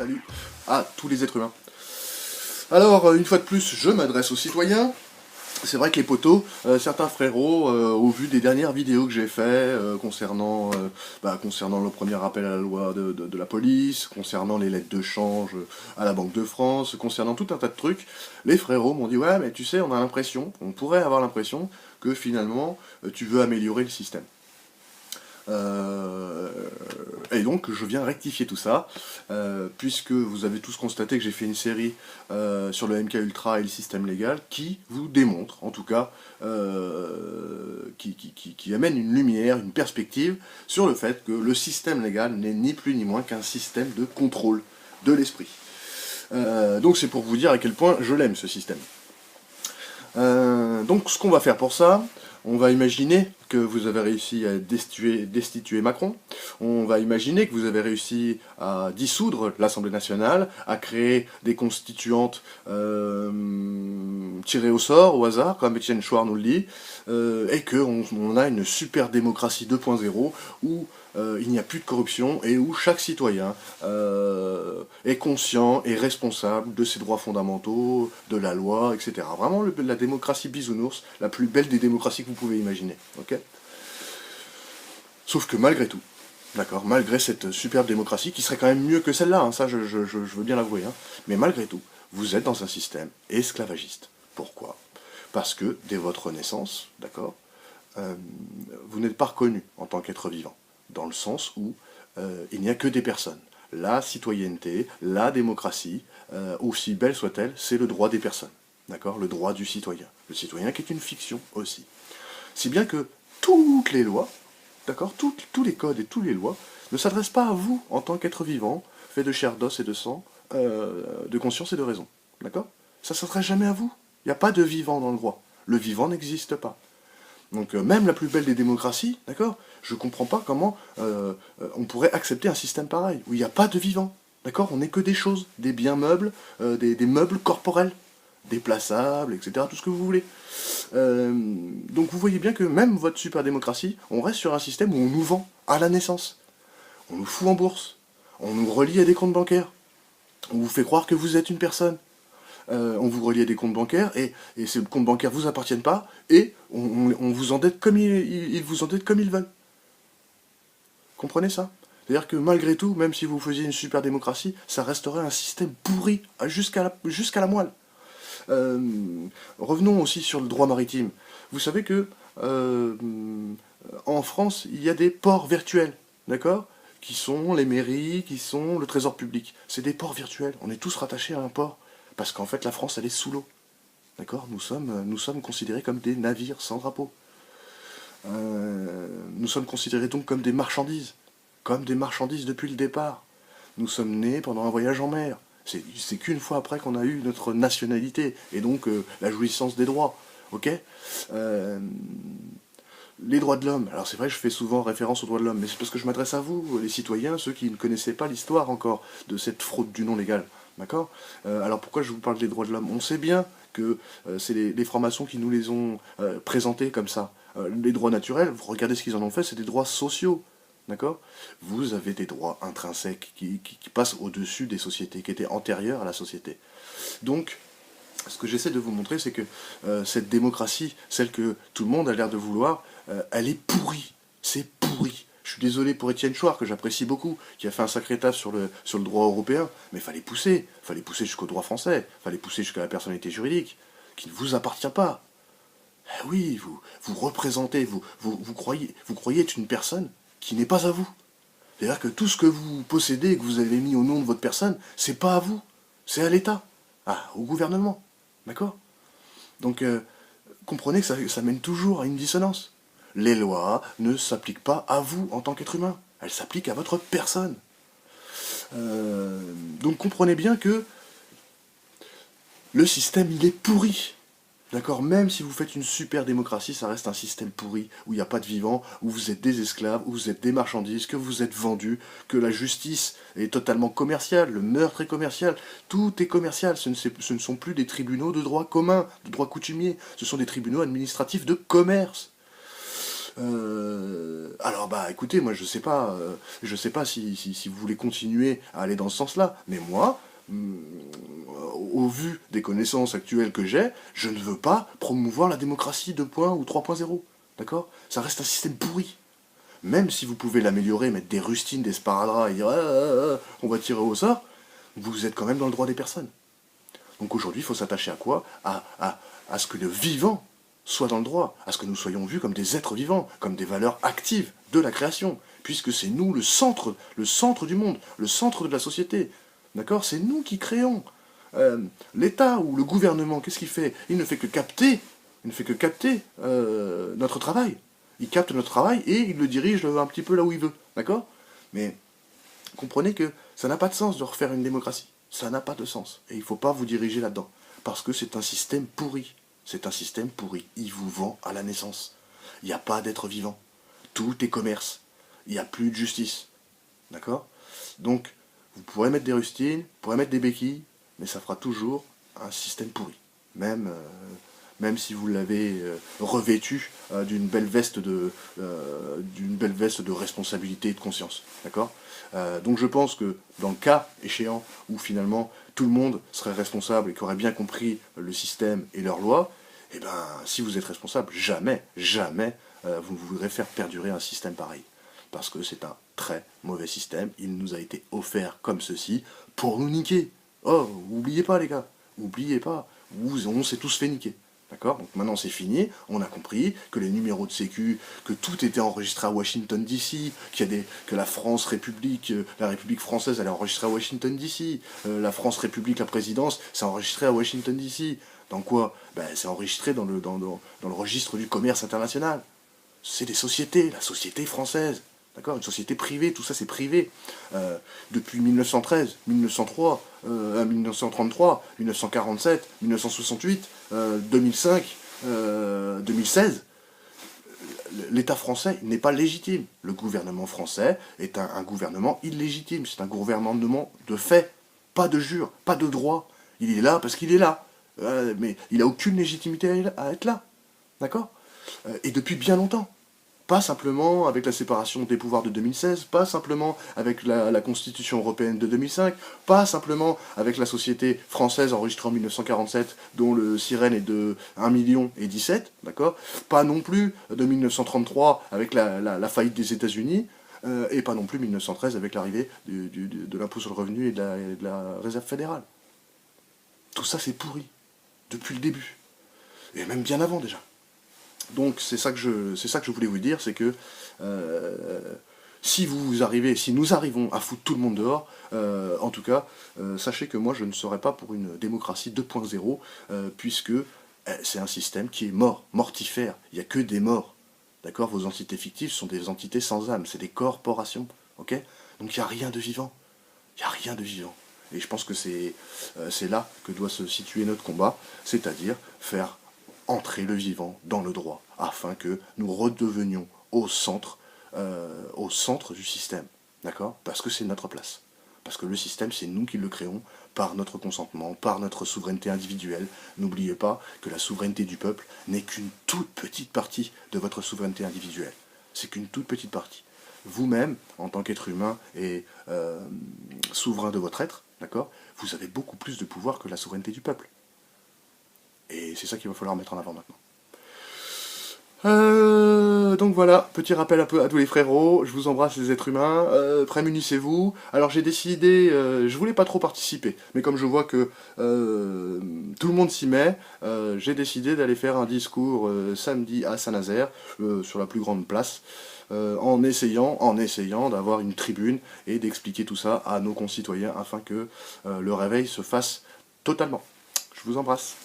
salut à tous les êtres humains. Alors, une fois de plus, je m'adresse aux citoyens. C'est vrai que les potos, certains frérots, au vu des dernières vidéos que j'ai fait concernant le premier rappel à la loi de la police, concernant les lettres de change à la Banque de France, concernant tout un tas de trucs, les frérots m'ont dit « Ouais, mais tu sais, on pourrait avoir l'impression que finalement, tu veux améliorer le système. » Et donc je viens rectifier tout ça, puisque vous avez tous constaté que j'ai fait une série sur le MK Ultra et le système légal, qui vous démontre, en tout cas, qui amène une lumière, une perspective, sur le fait que le système légal n'est ni plus ni moins qu'un système de contrôle de l'esprit. Donc c'est pour vous dire à quel point je l'aime, ce système. Donc ce qu'on va faire pour ça, on va imaginer que vous avez réussi à destituer Macron, on va imaginer que vous avez réussi à dissoudre l'Assemblée nationale, à créer des constituantes tirées au sort, au hasard, comme Étienne Chouard nous le dit, et qu'on a une super démocratie 2.0 où il n'y a plus de corruption et où chaque citoyen est conscient et responsable de ses droits fondamentaux, de la loi, etc. Vraiment la démocratie bisounours, la plus belle des démocraties que vous pouvez imaginer. Ok ? Sauf que malgré tout, d'accord, malgré cette superbe démocratie, qui serait quand même mieux que celle-là, hein, ça je veux bien l'avouer, hein, mais malgré tout, vous êtes dans un système esclavagiste. Pourquoi ? Parce que dès votre naissance, d'accord, vous n'êtes pas reconnu en tant qu'être vivant, dans le sens où il n'y a que des personnes. La citoyenneté, la démocratie, aussi belle soit-elle, c'est le droit des personnes, d'accord, le droit du citoyen. Le citoyen qui est une fiction aussi. Si bien que toutes les lois, d'accord, tous les codes et toutes les lois ne s'adressent pas à vous en tant qu'être vivant, fait de chair, d'os et de sang, de conscience et de raison, d'accord. Ça ne s'adresse jamais à vous. Il n'y a pas de vivant dans le droit. Le vivant n'existe pas. Donc même la plus belle des démocraties, d'accord, je ne comprends pas comment on pourrait accepter un système pareil, où il n'y a pas de vivant, d'accord, on n'est que des choses, des biens meubles, des meubles corporels, déplaçables, etc., tout ce que vous voulez. Donc vous voyez bien que même votre super démocratie, on reste sur un système où on nous vend à la naissance. On nous fout en bourse, on nous relie à des comptes bancaires, on vous fait croire que vous êtes une personne. On vous relie à des comptes bancaires, et ces comptes bancaires vous appartiennent pas, et on vous endette comme ils vous endettent comme ils veulent. Comprenez ça ? C'est-à-dire que malgré tout, même si vous faisiez une super démocratie, ça resterait un système pourri jusqu'à la moelle. Revenons aussi sur le droit maritime. Vous savez que en France, il y a des ports virtuels, d'accord ? Qui sont les mairies, qui sont le trésor public. C'est des ports virtuels. On est tous rattachés à un port. Parce qu'en fait, la France, elle est sous l'eau. D'accord ? Nous sommes considérés comme des navires sans drapeau. Nous sommes considérés donc comme des marchandises. Comme des marchandises depuis le départ. Nous sommes nés pendant un voyage en mer. C'est qu'une fois après qu'on a eu notre nationalité, et donc la jouissance des droits. Ok ? Les droits de l'homme. Alors c'est vrai, je fais souvent référence aux droits de l'homme, mais c'est parce que je m'adresse à vous, les citoyens, ceux qui ne connaissaient pas l'histoire encore de cette fraude du non légal. D'accord ? Alors pourquoi je vous parle des droits de l'homme ? On sait bien que c'est les francs-maçons qui nous les ont présentés comme ça. Les droits naturels, vous regardez ce qu'ils en ont fait, c'est des droits sociaux. D'accord ? Vous avez des droits intrinsèques qui passent au-dessus des sociétés, qui étaient antérieures à la société. Donc, ce que j'essaie de vous montrer, c'est que cette démocratie, celle que tout le monde a l'air de vouloir, elle est pourrie. C'est pourri. Je suis désolé pour Étienne Chouard, que j'apprécie beaucoup, qui a fait un sacré taf sur le droit européen, mais il fallait pousser jusqu'au droit français, il fallait pousser jusqu'à la personnalité juridique, qui ne vous appartient pas. Eh oui, vous représentez, vous croyez être une personne qui n'est pas à vous. C'est-à-dire que tout ce que vous possédez et que vous avez mis au nom de votre personne, c'est pas à vous, c'est à l'État, au gouvernement. D'accord ? Donc, comprenez que ça mène toujours à une dissonance. Les lois ne s'appliquent pas à vous en tant qu'être humain. Elles s'appliquent à votre personne. Donc comprenez bien que le système, il est pourri. D'accord ? Même si vous faites une super démocratie, ça reste un système pourri, où il n'y a pas de vivants, où vous êtes des esclaves, où vous êtes des marchandises, que vous êtes vendus, que la justice est totalement commerciale, le meurtre est commercial, tout est commercial, ce ne sont plus des tribunaux de droit commun, de droit coutumier, ce sont des tribunaux administratifs de commerce. Alors bah écoutez, moi je sais pas si vous voulez continuer à aller dans ce sens-là, mais moi, au vu des connaissances actuelles que j'ai, je ne veux pas promouvoir la démocratie 2 ou 3.0. D'accord? Ça reste un système pourri. Même si vous pouvez l'améliorer, mettre des rustines, des sparadraps et dire on va tirer au sort, vous êtes quand même dans le droit des personnes. Donc aujourd'hui, il faut s'attacher à quoi? À ce que le vivant soit dans le droit, à ce que nous soyons vus comme des êtres vivants, comme des valeurs actives de la création, puisque c'est nous le centre du monde, le centre de la société. D'accord? C'est nous qui créons. L'État ou le gouvernement, qu'est-ce qu'il fait? Il ne fait que capter, notre travail. Il capte notre travail et il le dirige un petit peu là où il veut. D'accord? Mais comprenez que ça n'a pas de sens de refaire une démocratie. Ça n'a pas de sens. Et il ne faut pas vous diriger là-dedans. Parce que c'est un système pourri. C'est un système pourri. Il vous vend à la naissance. Il n'y a pas d'être vivant. Tout est commerce. Il n'y a plus de justice. D'accord? Donc, vous pourrez mettre des rustines, vous pourrez mettre des béquilles, mais ça fera toujours un système pourri. Même si vous l'avez revêtu d'une belle veste de responsabilité et de conscience. D'accord? Donc je pense que dans le cas échéant où finalement tout le monde serait responsable et qu'aurait bien compris le système et leurs lois, eh ben si vous êtes responsable, jamais vous ne voudrez faire perdurer un système pareil. Parce que c'est un très mauvais système, il nous a été offert comme ceci pour nous niquer. Oh, oubliez pas les gars, oubliez pas, on s'est tous fait niquer. D'accord? Donc maintenant c'est fini, on a compris que les numéros de sécu, que tout était enregistré à Washington DC, que la France République, la République française elle est enregistrée à Washington DC, la France République, la présidence, c'est enregistré à Washington DC. Dans quoi? Ben, c'est enregistré dans le registre du commerce international. C'est des sociétés, la société française. D'accord? Une société privée, tout ça c'est privé. Depuis 1913, 1903, 1933, 1947, 1968, 2005, 2016, l'État français n'est pas légitime. Le gouvernement français est un gouvernement illégitime. C'est un gouvernement de fait, pas de jure, pas de droit. Il est là parce qu'il est là. Mais il n'a aucune légitimité à être là. D'accord? Et depuis bien longtemps. Pas simplement avec la séparation des pouvoirs de 2016, pas simplement avec la Constitution européenne de 2005, pas simplement avec la société française enregistrée en 1947, dont le sirène est de 1 million et 17, d'accord? Pas non plus de 1933 avec la faillite des États-Unis, et pas non plus 1913 avec l'arrivée de l'impôt sur le revenu et de la réserve fédérale. Tout ça c'est pourri, depuis le début, et même bien avant déjà. Donc c'est ça que je voulais vous dire, c'est que si nous arrivons à foutre tout le monde dehors, en tout cas, sachez que moi je ne serai pas pour une démocratie 2.0, puisque c'est un système qui est mortifère, il n'y a que des morts. D'accord? Vos entités fictives sont des entités sans âme, c'est des corporations, ok? Donc il n'y a rien de vivant, il n'y a rien de vivant. Et je pense que c'est là que doit se situer notre combat, c'est-à-dire faire entrer le vivant dans le droit, afin que nous redevenions au centre du système, d'accord? Parce que c'est notre place. Parce que le système, c'est nous qui le créons, par notre consentement, par notre souveraineté individuelle. N'oubliez pas que la souveraineté du peuple n'est qu'une toute petite partie de votre souveraineté individuelle. C'est qu'une toute petite partie. Vous-même, en tant qu'être humain et souverain de votre être, d'accord? Vous avez beaucoup plus de pouvoir que la souveraineté du peuple. Et c'est ça qu'il va falloir mettre en avant maintenant. Donc voilà, petit rappel un peu à tous les frérots, je vous embrasse les êtres humains, prémunissez-vous. Alors j'ai décidé, je voulais pas trop participer, mais comme je vois que tout le monde s'y met, j'ai décidé d'aller faire un discours samedi à Saint-Nazaire, sur la plus grande place, en essayant d'avoir une tribune et d'expliquer tout ça à nos concitoyens afin que le réveil se fasse totalement. Je vous embrasse.